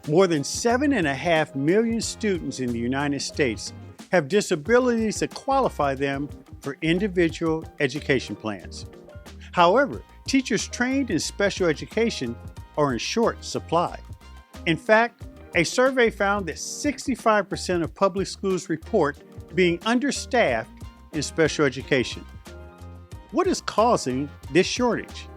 More than 7.5 million students in the United States have disabilities that qualify them for individual education plans. However, teachers trained in special education are in short supply. In fact, a survey found that 65% of public schools report being understaffed in special education. What is causing this shortage?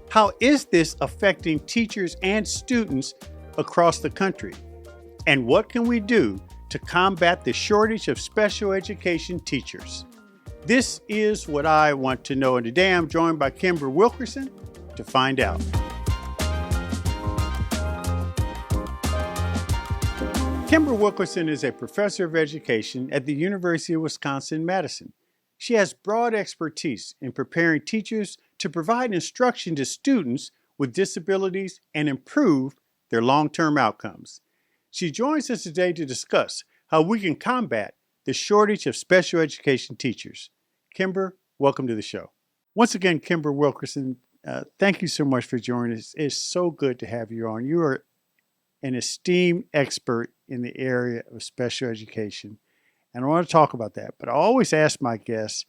How is this affecting teachers and students across the country? And what can we do to combat the shortage of special education teachers? This is what I want to know, and today I'm joined by Kimber Wilkerson to find out. Kimber Wilkerson is a professor of education at the University of Wisconsin-Madison. She has broad expertise in preparing teachers to provide instruction to students with disabilities and improve their long-term outcomes. She joins us today to discuss how we can combat the shortage of special education teachers. Kimber, welcome to the show. Once again, Kimber Wilkerson, thank you so much for joining us. It's so good to have you on. You are an esteemed expert in the area of special education, and I want to talk about that. But I always ask my guests,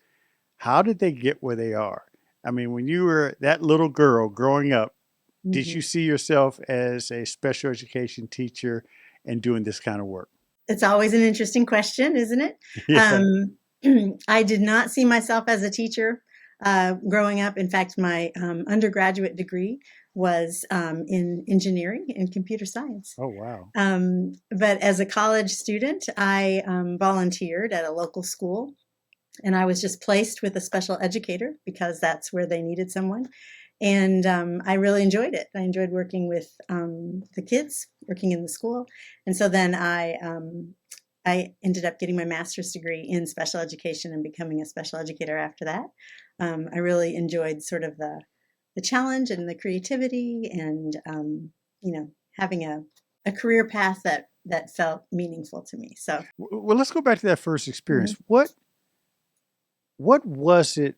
how did they get where they are? I mean, when you were that little girl growing up, did you see yourself as a special education teacher and doing this kind of work? It's always an interesting question, isn't it? Yeah. I did not see myself as a teacher growing up. In fact, my undergraduate degree was in engineering and computer science. Oh, wow. But as a college student, I volunteered at a local school, and I was just placed with a special educator because that's where they needed someone. And I really enjoyed it. I enjoyed working with the kids, working in the school. And so then I ended up getting my master's degree in special education and becoming a special educator after that. I really enjoyed sort of the challenge and the creativity and, having a career path that felt meaningful to me. So, well, let's go back to that first experience. What was it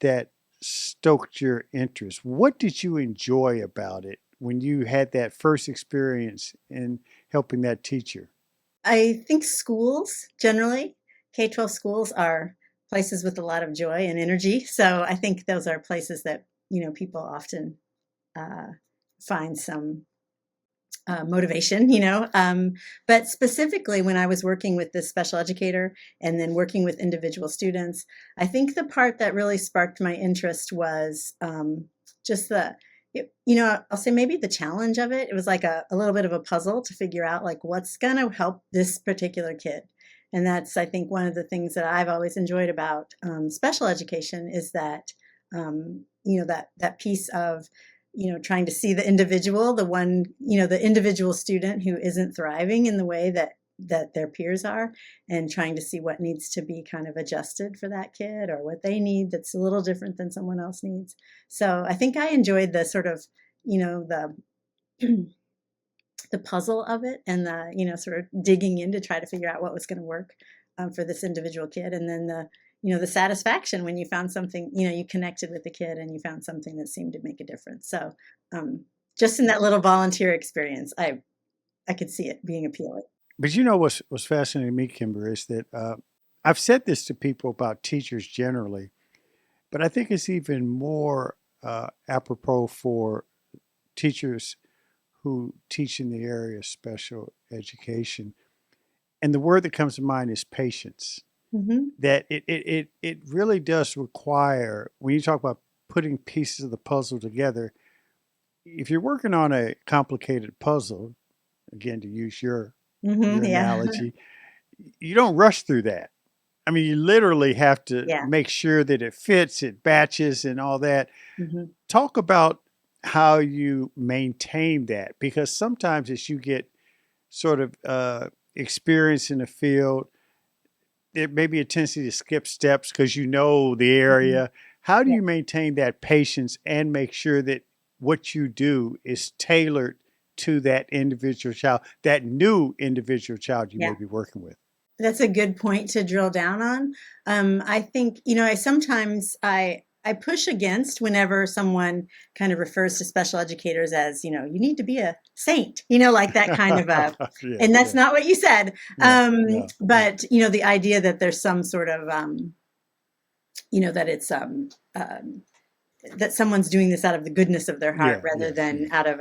that stoked your interest? What did you enjoy about it when you had that first experience in helping that teacher? I think schools generally, K-12 schools are places with a lot of joy and energy. So I think those are places that, people often find some motivation, but specifically when I was working with this special educator and then working with individual students, I think the part that really sparked my interest was just I'll say maybe the challenge of it. It was like a little bit of a puzzle to figure out like what's going to help this particular kid. And that's, I think, one of the things that I've always enjoyed about special education is that, that piece of, trying to see the individual, the individual student who isn't thriving in the way that their peers are, and trying to see what needs to be kind of adjusted for that kid or what they need that's a little different than someone else needs. So I think I enjoyed the sort of, the the puzzle of it and the, sort of digging in to try to figure out what was going to work for this individual kid. And then the satisfaction when you found something, you connected with the kid and you found something that seemed to make a difference. So just in that little volunteer experience, I could see it being appealing. But what's fascinating to me, Kimber, is that I've said this to people about teachers generally, but I think it's even more apropos for teachers who teach in the area of special education. And the word that comes to mind is patience. Mm-hmm. That it really does require, when you talk about putting pieces of the puzzle together, if you're working on a complicated puzzle, again, to use your analogy, you don't rush through that. I mean, you literally have to make sure that it fits, it batches and all that. Mm-hmm. Talk about how you maintain that, because sometimes as you get sort of experience in the field, there may be a tendency to skip steps because you know the area. Mm-hmm. How do you maintain that patience and make sure that what you do is tailored to that individual child, that new individual child you may be working with? That's a good point to drill down on. I think, I sometimes I I push against whenever someone kind of refers to special educators as, you need to be a saint, like that kind of a, Yeah, and that's yeah, not what you said. no, no, no. But, the idea that there's some sort of, that it's, that someone's doing this out of the goodness of their heart Yeah, rather yeah, than yeah, out of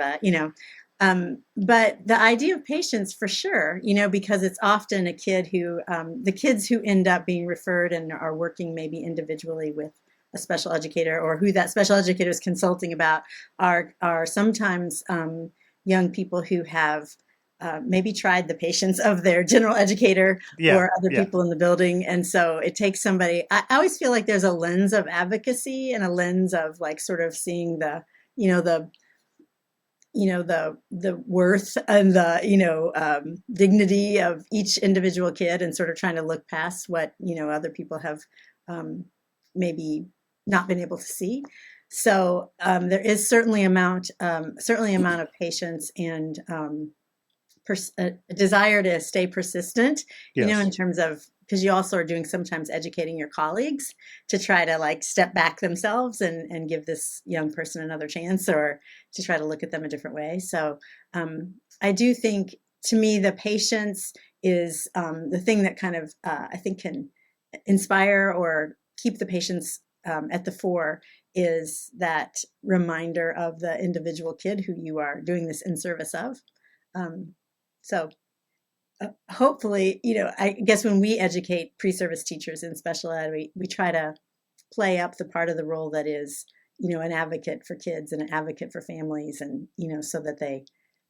but the idea of patience for sure, because it's often a kid who, the kids who end up being referred and are working maybe individually with a special educator or who that special educator is consulting about are sometimes young people who have maybe tried the patience of their general educator yeah, or other yeah, people in the building. And so it takes somebody, I always feel like there's a lens of advocacy and a lens of like sort of seeing the, you know, the, the worth and the, dignity of each individual kid and sort of trying to look past what, other people have maybe not been able to see. So there is certainly amount of patience and a desire to stay persistent, in yes, terms of, because you also are doing sometimes educating your colleagues to try to like step back themselves and give this young person another chance or to try to look at them a different way. So I do think, to me, the patience is the thing that kind of I think can inspire or keep the patients at the fore, is that reminder of the individual kid who you are doing this in service of. Um, so hopefully, I guess when we educate pre-service teachers in special ed, we try to play up the part of the role that is, an advocate for kids and an advocate for families, and, so that they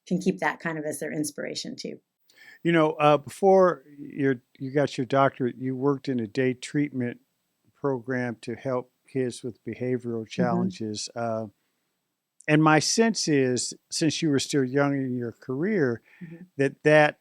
can keep that kind of as their inspiration too. before you got your doctorate, you worked in a day treatment program to help kids with behavioral Hmm. challenges. And my sense is, since you were still young in your career, Hmm. that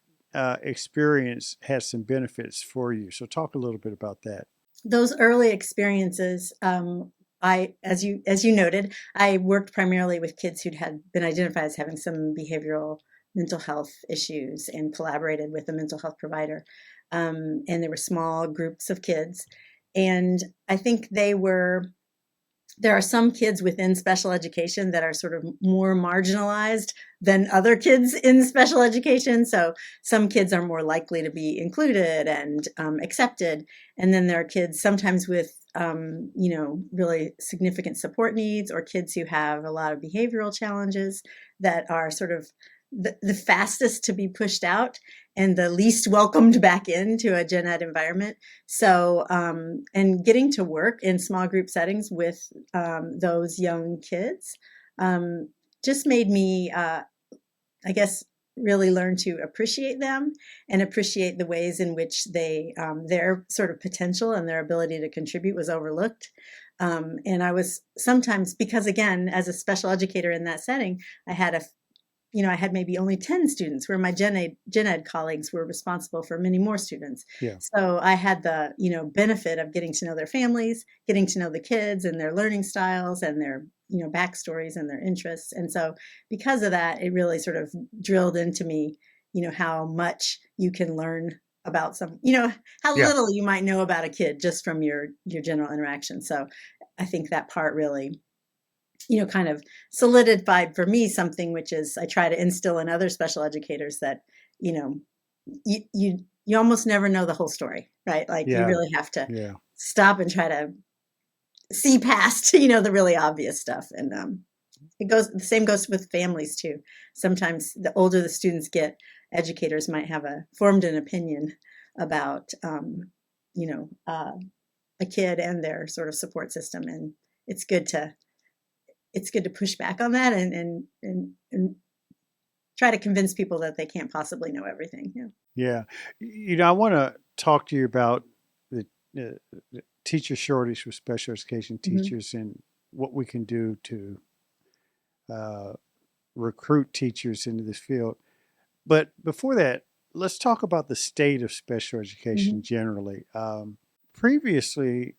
experience has some benefits for you. So talk a little bit about that. Those early experiences, as you noted, I worked primarily with kids who'd had been identified as having some behavioral mental health issues and collaborated with a mental health provider. And there were small groups of kids, and I think there are some kids within special education that are sort of more marginalized than other kids in special education. So some kids are more likely to be included and accepted. And then there are kids sometimes with, really significant support needs, or kids who have a lot of behavioral challenges that are sort of the fastest to be pushed out and the least welcomed back into a gen ed environment. So, and getting to work in small group settings with those young kids um, just made me, I guess, really learn to appreciate them and appreciate the ways in which their sort of potential and their ability to contribute was overlooked. And I was sometimes, because again, as a special educator in that setting, I had I had maybe only 10 students, where my gen ed colleagues were responsible for many more students. Yeah. So I had the, benefit of getting to know their families, getting to know the kids and their learning styles and their, backstories and their interests. And so because of that, it really sort of drilled into me, how much you can learn about how Yeah. little you might know about a kid just from your general interaction. So I think that part really, kind of solidified for me something, which is I try to instill in other special educators that, you know, you almost never know the whole story, right? Like you Yeah. really have to Yeah. stop and try to see past, the really obvious stuff. And the same goes with families too. Sometimes the older the students get, educators might have formed an opinion about, you know, uh, a kid and their sort of support system. And it's good to push back on that and try to convince people that they can't possibly know everything. Yeah. Yeah. I want to talk to you about the teacher shortage with special education Hmm. teachers and what we can do to uh, recruit teachers into this field. But before that, let's talk about the state of special education Hmm. generally. Previously,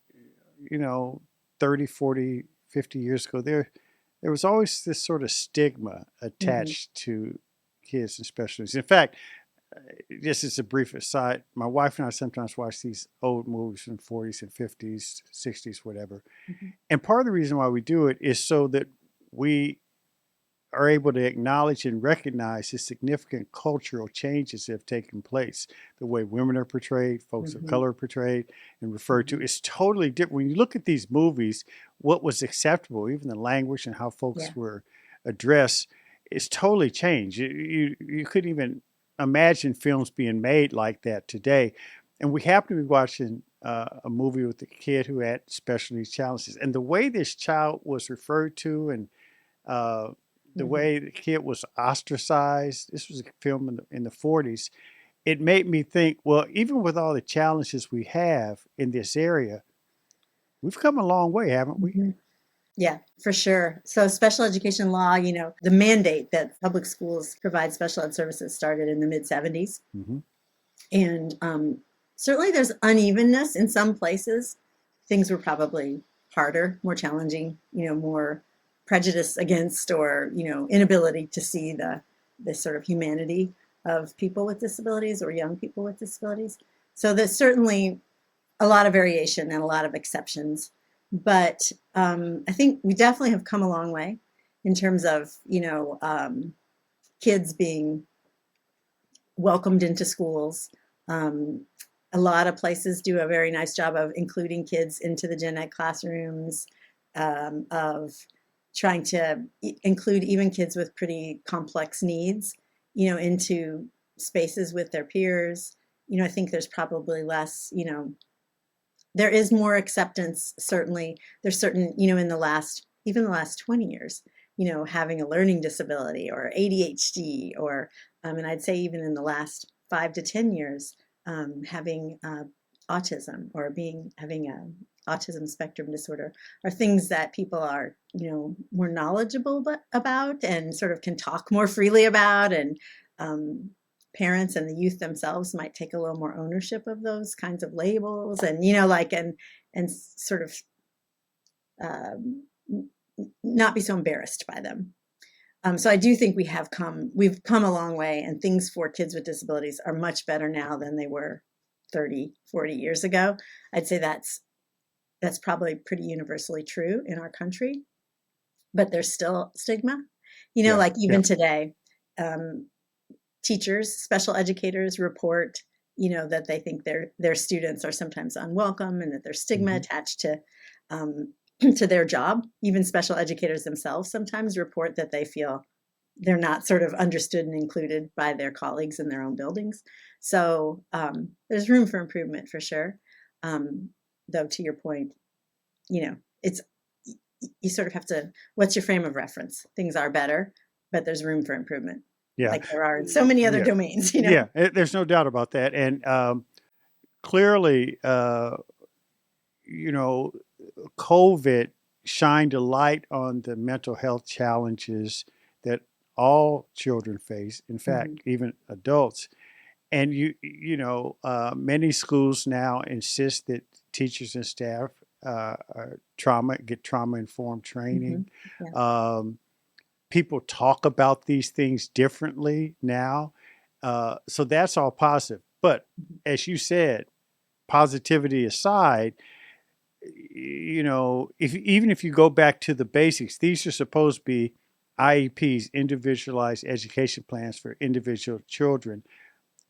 you know, 30, 40, 50 years ago, there was always this sort of stigma Hmm. attached to kids in special needs. In fact, This is a brief aside. My wife and I sometimes watch these old movies from 40s and 50s, 60s, whatever. Mhm. And part of the reason why we do it is so that we are able to acknowledge and recognize the significant cultural changes that have taken place. The way women are portrayed, folks of Mhm. color are portrayed and referred to Mhm. is totally different. When you look at these movies, what was acceptable, even the language and how Yeah. folks were addressed, is totally changed. You couldn't even imagine films being made like that today. And we happen to be watching a movie with a kid who had special needs challenges. And the way this child was referred to and uh, the Mhm. way the kid was ostracized. This was a film in the 40s. It made me think, well, even with all the challenges we have in this area, we've come a long way, haven't we? Mhm. Yeah, for sure. So special education law, the mandate that public schools provide special ed services started in the mid 70s. Hmm. And certainly there's unevenness in some places. Things were probably harder, more challenging, more prejudice against or, inability to see the sort of humanity of people with disabilities or young people with disabilities. So there's certainly a lot of variation and a lot of exceptions. But I think we definitely have come a long way in terms of, kids being welcomed into schools. Um, a lot of places do a very nice job of including kids into the gen ed classrooms, of trying to include even kids with pretty complex needs, into spaces with their peers. I think there's probably less, there is more acceptance, certainly. There's certain, in even the last 20 years, having a learning disability or ADHD or, and I'd say even in the last 5 to 10 years, having autism or having a autism spectrum disorder are things that people are, more knowledgeable about and sort of can talk more freely about. And um, parents and the youth themselves might take a little more ownership of those kinds of labels and and sort of um, not be so embarrassed by them. So I do think we've come a long way, and things for kids with disabilities are much better now than they were 30, 40 years ago. I'd say that's probably pretty universally true in our country, but there's still stigma, Yeah, like yeah. even today. um, Teachers, special educators report, that they think their students are sometimes unwelcome and that there's stigma Hmm. attached to to their job. Even special educators themselves sometimes report that they feel they're not sort of understood and included by their colleagues in their own buildings. So there's room for improvement for sure. Though to your point, it's you sort of have to. What's your frame of reference? Things are better, but there's room for improvement Yeah, like there are in so many other yeah, domains, yeah. There's no doubt about that. And clearly, you know, COVID shined a light on the mental health challenges that all children face. In Mhm. fact, even adults. And many schools now insist that teachers and staff get trauma informed training. Mhm. Yeah. Um, People talk about these things differently now, so that's all positive. But Mhm. as you said, positivity aside, if even if you go back to the basics, these are supposed to be IEPs, individualized education plans for individual children.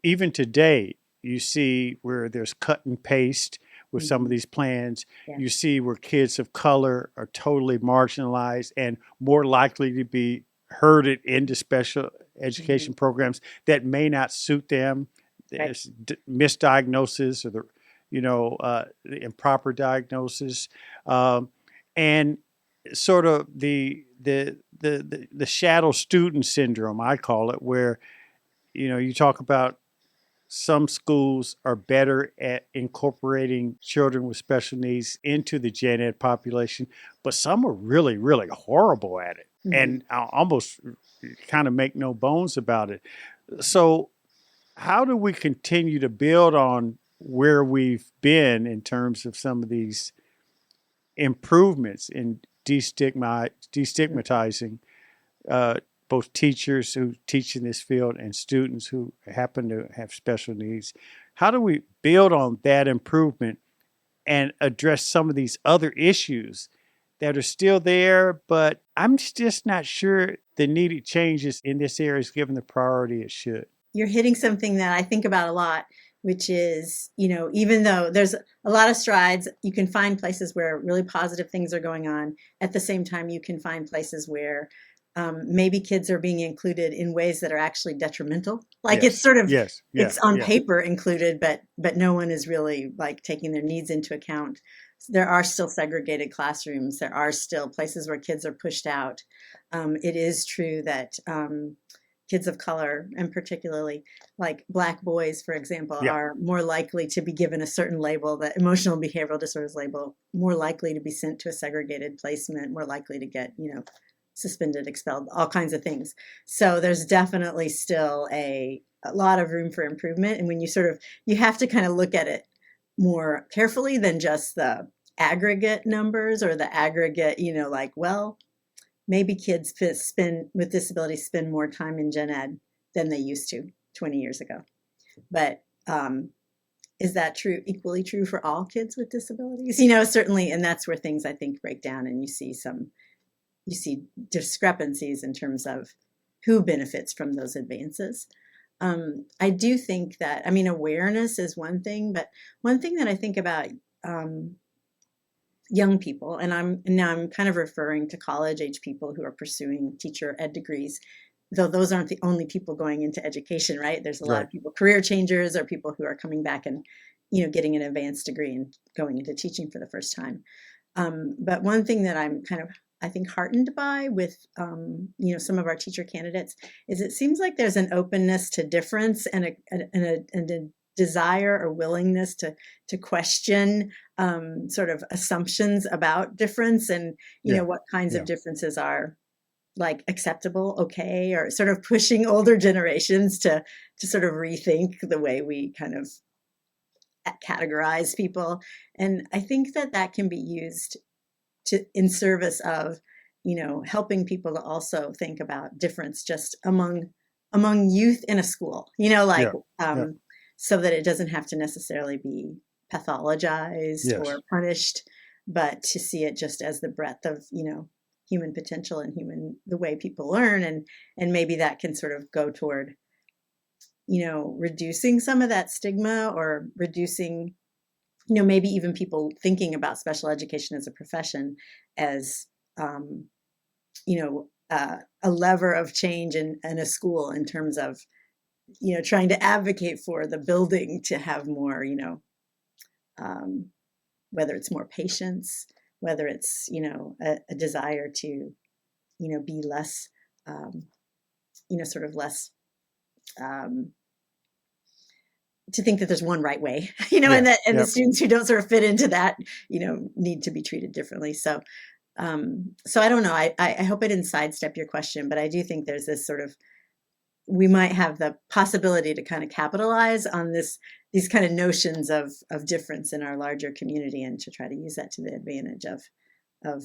Even today, you see where there's cut and paste with some of Mhm. these plans. Yeah. You see where kids of color are totally marginalized and more likely to be herded into special education Mhm. programs that may not suit them. Right. There's misdiagnosis or the improper diagnosis, and sort of the shadow student syndrome, I call it, where you talk about some schools are better at incorporating children with special needs into the gen ed population, but some are really, really horrible at it. Mhm. And I almost kind of make no bones about it. So, how do we continue to build on where we've been in terms of some of these improvements in Mhm. destigmatizing? both teachers who teach in this field and students who happen to have special needs. How do we build on that improvement and address some of these other issues that are still there, but I'm just not sure the needed changes in this area is given the priority it should? You're hitting something that I think about a lot, which is, even though there's a lot of strides, you can find places where really positive things are going on. At the same time, you can find places where maybe kids are being included in ways that are actually detrimental. Like it's Yes, sort of, yes, yeah, it's on yeah, paper included, but no one is really like taking their needs into account. There are still segregated classrooms. There are still places where kids are pushed out. It is true that kids of color, and particularly like Black boys, for example, yeah, are more likely to be given a certain label, the emotional behavioral disorders label, more likely to be sent to a segregated placement, more likely to get, suspended, expelled, all kinds of things. So there's definitely still a lot of room for improvement. And when you have to kind of look at it more carefully than just the aggregate numbers or the aggregate, like, well, maybe kids with disabilities spend more time in gen ed than they used to 20 years ago. But is that equally true for all kids with disabilities? Certainly, and that's where things I think break down, and you see discrepancies in terms of who benefits from those advances. I do think that, awareness is one thing, but one thing that I think about young people, and I'm kind of referring to college age people who are pursuing teacher ed degrees, though those aren't the only people going into education, right? There's a lot right. of people, career changers, or people who are coming back and, getting an advanced degree and going into teaching for the first time. But one thing that I'm kind of, I think, heartened by with, some of our teacher candidates is it seems like there's an openness to difference and a desire or willingness to question sort of assumptions about difference and, Yeah, what kinds of yeah, differences are like acceptable, okay, or sort of pushing older generations to sort of rethink the way we kind of categorize people. And I think that can be used in service of, helping people to also think about difference just among youth in a school, like yeah, yeah, so that it doesn't have to necessarily be pathologized yes, or punished, but to see it just as the breadth of, human potential and the way people learn. And maybe that can sort of go toward, reducing some of that stigma, or reducing, maybe even people thinking about special education as a profession as, a lever of change in a school in terms of, trying to advocate for the building to have more, um, whether it's more patience, whether it's, a desire to, be less, sort of less, um, to think that there's one right way, yeah, and the yeah. students who don't sort of fit into that, need to be treated differently. So, so I don't know. I hope I didn't sidestep your question, but I do think there's this sort of, we might have the possibility to kind of capitalize on these kind of notions of difference in our larger community, and to try to use that to the advantage of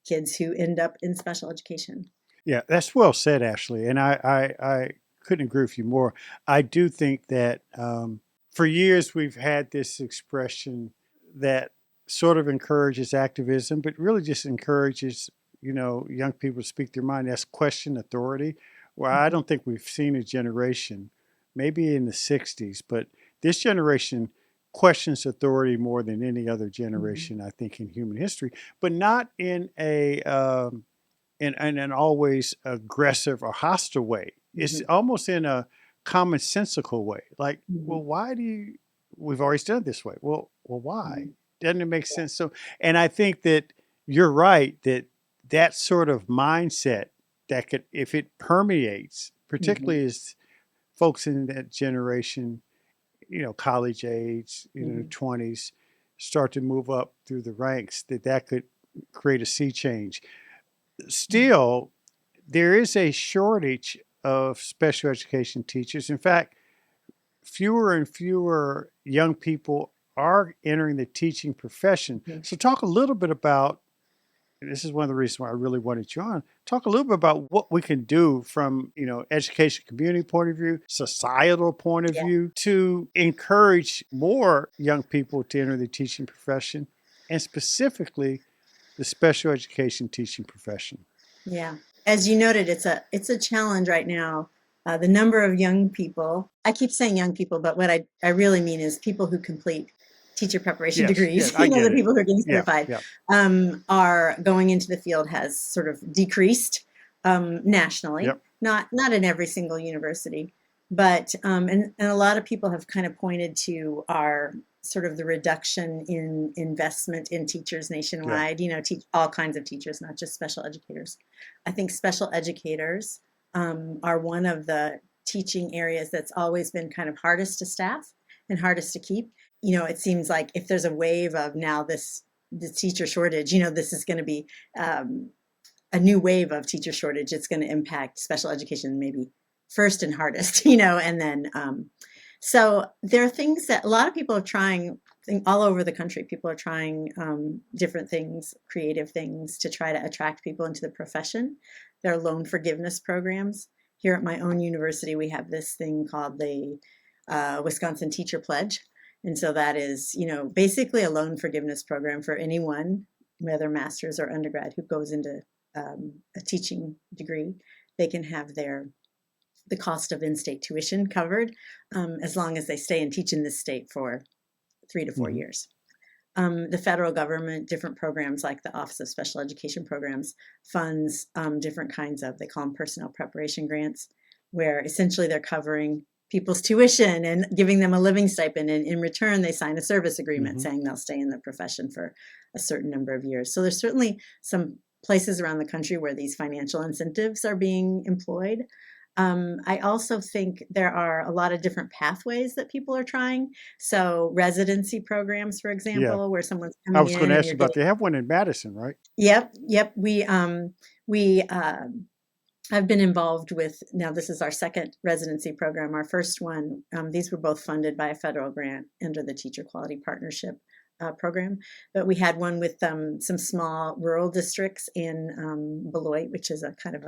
kids who end up in special education. Yeah, that's well said, Ashley. And I couldn't agree with you more. I do think that for years we've had this expression that sort of encourages activism, but really just encourages, young people to speak their mind. That's question authority. Well, I Mhm. don't think we've seen a generation, maybe in the 60s, but this generation questions authority more than any other Mhm. generation, I think, in human history, but not in in an always aggressive or hostile way. It's Mhm. almost in a commonsensical way. Like, Mhm. well, why do you? We've always done it this way. Well, why? Mhm. Doesn't it make Yeah. sense? So, and I think that you're right that that sort of mindset that could, if it permeates, Mhm. particularly as folks in that generation, college age, Mhm. 20s, start to move up through the ranks, that could create a sea change. Mhm. Still, there is a shortage of special education teachers. In fact, fewer and fewer young people are entering the teaching profession. Mhm. So, talk a little bit about this is one of the reasons why I really wanted you on. Talk a little bit about what we can do from, education community point of view, societal point of Yeah. view, to encourage more young people to enter the teaching profession, and specifically the special education teaching profession. Yeah. As you noted, it's a challenge right now. The number of young people, I keep saying young people, but what I really mean is people who complete teacher preparation Yes, yes, degrees, I the get it. people who are getting Yeah, certified, yeah, are going into the field has sort of decreased nationally, yep. not in every single university, but and a lot of people have kind of pointed to our sort of the reduction in investment in teachers Yeah. nationwide, teach all kinds of teachers, not just special educators. I think special educators are one of the teaching areas that's always been kind of hardest to staff and hardest to keep. It seems like if there's a wave of now the teacher shortage, this is going to be a new wave of teacher shortage. It's going to impact special education maybe first and hardest, and then so there are things that a lot of people are trying all over the country. People are trying different things, creative things to try to attract people into the profession. There are loan forgiveness programs. Here at my own university, we have this thing called the Wisconsin Teacher Pledge. And so that is, basically a loan forgiveness program for anyone, whether master's or undergrad, who goes into a teaching degree. They can have the cost of in-state tuition covered as long as they stay and teach in this state for 3 to 4 Mhm. years. The federal government, different programs like the Office of Special Education Programs funds different kinds of, they call them personnel preparation grants, where essentially they're covering people's tuition and giving them a living stipend. And in return, they sign a service agreement Mhm. saying they'll stay in the profession for a certain number of years. So there's certainly some places around the country where these financial incentives are being employed. I also think there are a lot of different pathways that people are trying. So residency programs, for Yeah. example, where someone's I coming was going in to and ask you you're about, getting, they have one in Madison, right? yep. We I've been involved with, now this is our second residency program. Our first one, these were both funded by a federal grant under the Teacher Quality Partnership program. But we had one with some small rural districts in Beloit, which is a kind of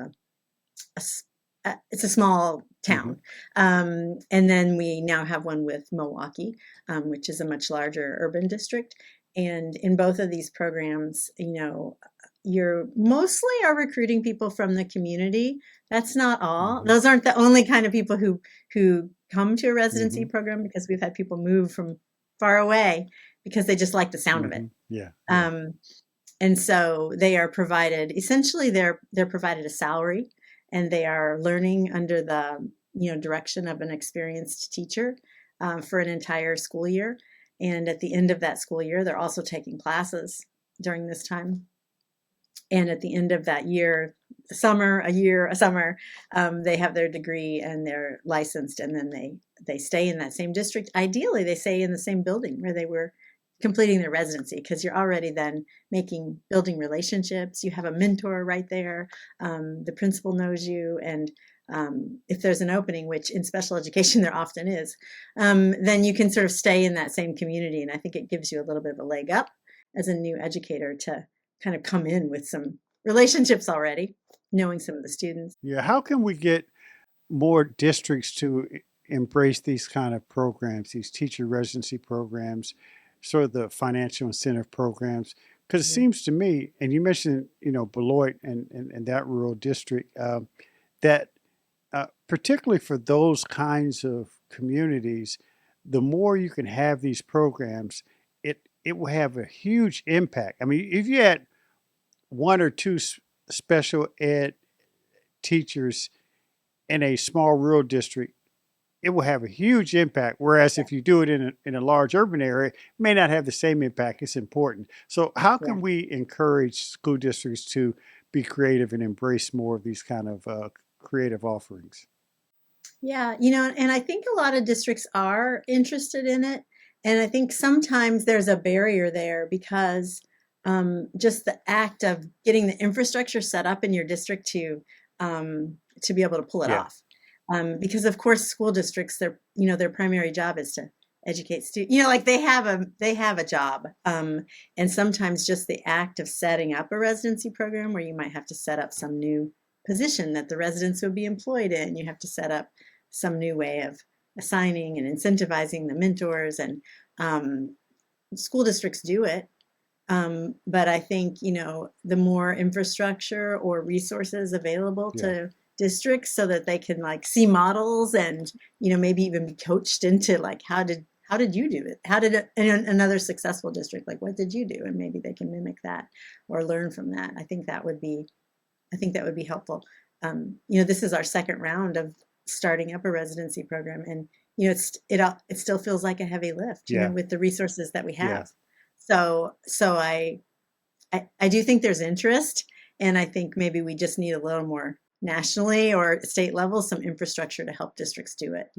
it's a small Mhm. town. And then we now have one with Milwaukee, which is a much larger urban district. And in both of these programs, you're mostly are recruiting people from the community. That's not all. Mhm. Those aren't the only kind of people who come to a residency Mhm. program, because we've had people move from far away because they just like the sound of it. Mhm. Yeah, yeah. Um, and so they are provided, essentially they're provided a salary, and they are learning under the direction of an experienced teacher for an entire school year. And at the end of that school year, they're also taking classes during this time. And at the end of that year, a summer, they have their degree and they're licensed, and then they stay in that same district. Ideally, they stay in the same building where they were completing their residency, because you're already then building relationships. You have a mentor right there. The principal knows you, and if there's an opening, which in special education there often is, then you can sort of stay in that same community. And I think it gives you a little bit of a leg up as a new educator to kind of come in with some relationships already, knowing some of the students. Yeah. How can we get more districts to embrace these kind of programs, these teacher residency programs, sort of the financial incentive programs? Because it Yeah. seems to me, and you mentioned, Beloit and that rural district, that particularly for those kinds of communities, the more you can have these programs, it will have a huge impact. I mean, if you had one or two special ed teachers in a small rural district, it will have a huge impact. Whereas if you do it in a large urban area, it may not have the same impact. It's important. So, how Yeah. can we encourage school districts to be creative and embrace more of these kind of creative offerings? Yeah, and I think a lot of districts are interested in it. And I think sometimes there's a barrier there because just the act of getting the infrastructure set up in your district to be able to pull it Yeah. off. Because of course, school districts, their primary job is to educate students. Like they have a job. And sometimes just the act of setting up a residency program where you might have to set up some new position that the residents would be employed in. You have to set up some new way of assigning and incentivizing the mentors, and school districts do it. But I think, the more infrastructure or resources available to districts so that they can like see models and, maybe even be coached into like, how did you do it? How did another successful district, like, what did you do? And maybe they can mimic that or learn from that. I think that would be helpful. This is our second round of starting up a residency program, and, it still feels like a heavy lift, with the resources that we have. So I do think there's interest, and I think maybe we just need a little more nationally or state level, some infrastructure to help districts do it,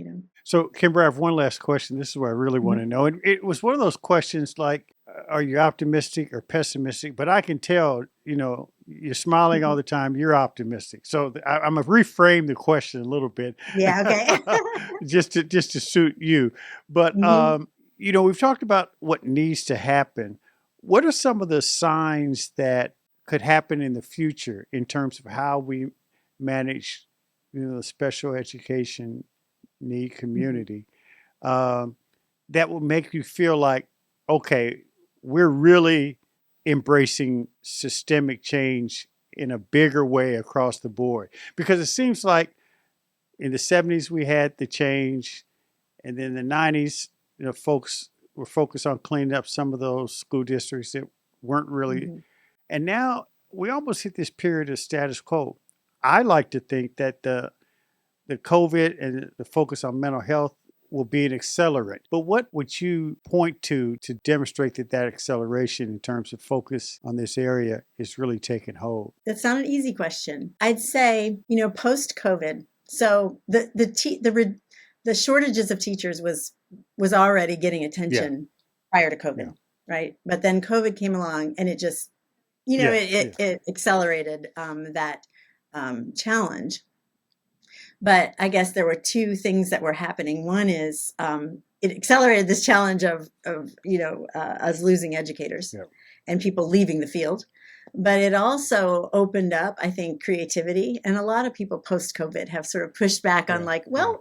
So, Kimber, I have one last question. This is what I really want to know. And it was one of those questions like, are you optimistic or pessimistic? But I can tell, you're smiling all the time. You're optimistic. So I'm going to reframe the question a little bit. Yeah, okay. just to suit you. But, we've talked about what needs to happen. What are some of the signs that could happen in the future in terms of how we manage, the special education need community that will make you feel like, okay, we're really embracing systemic change in a bigger way across the board? Because it seems like in the 70s we had the change, and then the 90s, folks were focused on cleaning up some of those school districts that weren't really, and now we almost hit this period of status quo. I like to think that the COVID and the focus on mental health will be an accelerant. But what would you point to demonstrate that acceleration in terms of focus on this area is really taking hold? That's not an easy question. I'd say, post-COVID, so the shortages of teachers was already getting attention prior to COVID, right? But then COVID came along, and it just, it accelerated that challenge. But I guess there were two things that were happening. One is it accelerated this challenge of us losing educators and people leaving the field. But it also opened up, I think, creativity. And a lot of people post-COVID have sort of pushed back on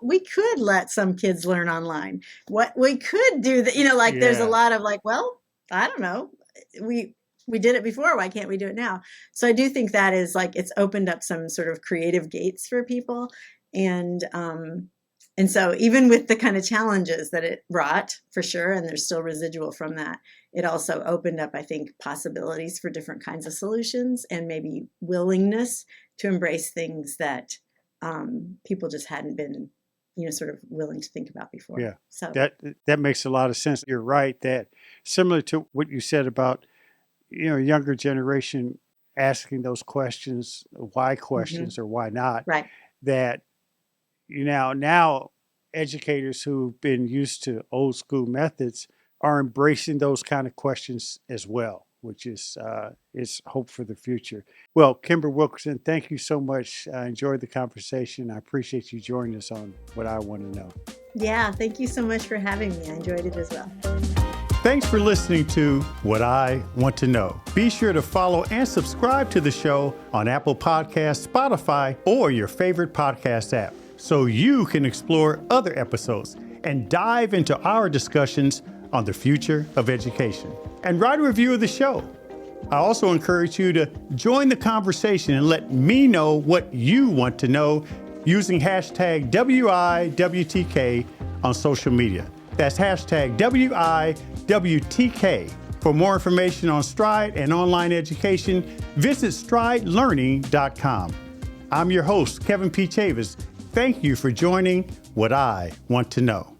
we could let some kids learn online. What we could do that, there's a lot of I don't know. We did it before. Why can't we do it now? So I do think that is it's opened up some sort of creative gates for people. And so even with the kind of challenges that it brought, for sure, and there's still residual from that, it also opened up, I think, possibilities for different kinds of solutions and maybe willingness to embrace things that people just hadn't been, sort of willing to think about before. Yeah, so that makes a lot of sense. You're right that similar to what you said about, younger generation asking those questions, why questions or why not, right? That now educators who've been used to old school methods are embracing those kind of questions as well, which is hope for the future. Well, Kimber Wilkerson, thank you so much. I enjoyed the conversation. I appreciate you joining us on What I Want to Know. Yeah, thank you so much for having me. I enjoyed it as well. Thanks for listening to What I Want to Know. Be sure to follow and subscribe to the show on Apple Podcasts, Spotify, or your favorite podcast app so you can explore other episodes and dive into our discussions on the future of education. And write a review of the show. I also encourage you to join the conversation and let me know what you want to know using hashtag WIWTK on social media. That's hashtag WIWTK. For more information on Stride and online education, visit stridelearning.com. I'm your host, Kevin P. Chavous. Thank you for joining What I Want to Know.